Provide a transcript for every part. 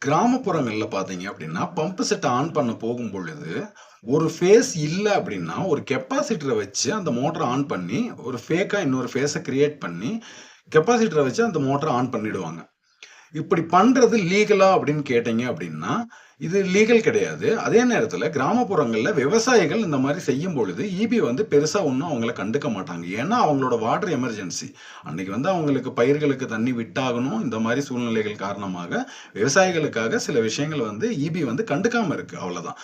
கிராமப்புறங்கள்ல பார்த்தீங்க அப்படின்னா, பம்பு செட்ட ஆன் பண்ண போகும்பொழுது, ஒரு ஃபேஸ் இல்ல அப்படின்னா, ஒரு கெப்பாசிட்டர வச்சு அந்த மோட்டர ஆன் பண்ணி, ஒரு ஃபேக்கா இன்னொரு ஃபேஸ கிரியேட் பண்ணி, கெப்பாசிட்டர வச்சு அந்த மோட்டர ஆன் பண்ணிடுவாங்க. இப்படி பண்றது லீகலா அப்படின்னு கேட்டீங்க அப்படின்னா, இது லீகல் கிடையாது. அதே நேரத்தில கிராமப்புறங்கள்ல விவசாயிகள் இந்த மாரி செய்யும் பொழுது, ஈபி வந்து பெருசா ஒண்ணும் அவங்கள கண்டுக்க மாட்டாங்க. ஏன்னா, அவங்களோட வாட்டர் எமர்ஜென்சி. அன்னைக்கு வந்து அவங்களுக்கு பயிர்களுக்கு தண்ணி விட்டாகணும். இந்த மாரி சூழ்நிலைகள் காரணமாக விவசாயிகளுக்காக சில விஷயங்கள் வந்து ஈபி வந்து கண்டுக்காம இருக்கு. அவ்வளதான்.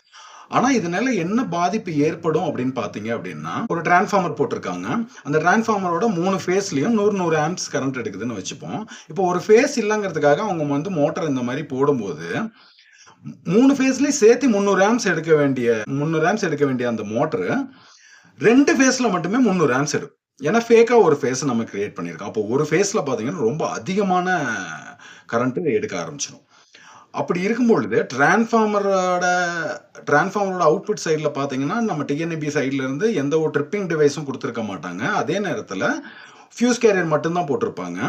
ஆனா, இதனால என்ன பாதிப்பு ஏற்படும் அப்படின்னு பார்த்தீங்க அப்படின்னா, ஒரு டிரான்ஸ்ஃபார்மர் போட்டிருக்காங்க. அந்த டிரான்ஸ்ஃபார்மரோட 3 ஃபேஸ்லயும் 100 ஆம்ப்ஸ் கரண்ட் எடுக்குதுன்னு வச்சுப்போம். இப்போ ஒரு ஃபேஸ் இல்லங்கிறதுக்காக அவங்க வந்து மோட்டார் இந்த மாரி போடும்போது, 3 ஃபேஸ்லயும் சேர்த்து 300 ஆம்ப்ஸ் எடுக்க வேண்டிய அந்த மோட்டரு 2 ஃபேஸ்ல மட்டுமே 300 ஆம்ப்ஸ் எடுக்கும். ஏன்னா ஃபேக்கா ஒரு ஃபேஸ் நம்ம கிரியேட் பண்ணியிருக்கோம். அப்போ ஒரு ஃபேஸ்ல பார்த்தீங்கன்னா, ரொம்ப அதிகமான கரண்ட் எடுக்க ஆரம்பிச்சுரும். அப்படி இருக்கும் பொழுது டிரான்ஸ்ஃபார்மரோட அவுட்புட் சைடுல பார்த்தீங்கன்னா, நம்ம டிஎன்இபி சைடுல இருந்து எந்த ஒரு ட்ரிப்பிங் டிவைஸும் குடுத்திருக்க மாட்டாங்க. அதே நேரத்தில ஃபியூஸ் கேரியர் மட்டும் தான் போட்டிருப்பாங்க.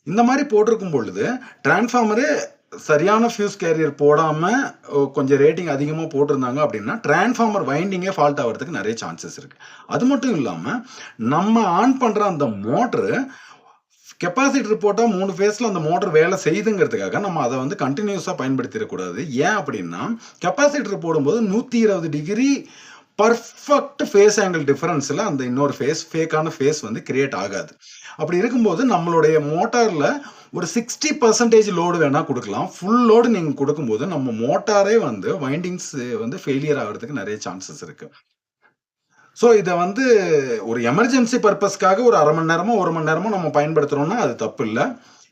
இந்த மாரி போட்டிருக்கும் பொழுது, டிரான்ஸ்ஃபார்மரே சரியான ஃபியூஸ் கேரியர் போடாம, கொஞ்சம் ரேட்டிங் அதிகமா போட்டிருந்தாங்க அப்படின்னா, டிரான்ஸ்ஃபார்மர் வைண்டிங்கே ஃபால்ட் ஆவறதுக்கு நெறைய சான்சஸ் இருக்கு. அது மட்டும் இல்லாம, நம்ம ஆன் பண்ற அந்த மோட்டரு கெப்பாசிட்டர் போட்டா 3 ஃபேஸ்ல அந்த மோட்டார் வேலை செய்யுதுங்கிறதுக்காக நம்ம அத வந்து கன்டினியூஸா பயன்படுத்திறக்கூடாது. ஏன் அப்படின்னா, கெப்பாசிட்டர் போடும்போது 120 டிகிரி பெர்ஃபெக்ட் ஃபேஸ் ஆங்கிள் டிஃபரன்ஸ்ல அந்த இன்னொரு ஃபேக்கான ஃபேஸ் வந்து கிரியேட் ஆகாது. அப்படி இருக்கும்போது நம்மளுடைய மோட்டார்ல ஒரு 60% லோடு வேணா குடுக்கலாம். ஃபுல் லோடு நீங்க குடுக்கும்போது நம்ம மோட்டாரே வந்து வைண்டிங்ஸ் வந்து ஃபெயிலியர் ஆகுறதுக்கு நெறைய சான்சஸ் இருக்கு. இத வந்து ஒரு எமர்ஜென்சி பர்ப்பஸ்க்காக ஒரு 1/2 மணி நேரமோ, 1 மணி நேரமோ நம்ம பயன்படுத்துறோம்னா, அது தப்பில்ல.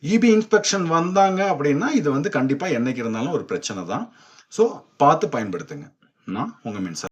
ஈபி இன்ஸ்பெக்ஷன் வந்தாங்க அப்படின்னா, இது வந்து கண்டிப்பா என்னைக்கு இருந்தாலும் ஒரு பிரச்சனை தான். பார்த்து பயன்படுத்துங்க. நான் உங்க மின்சார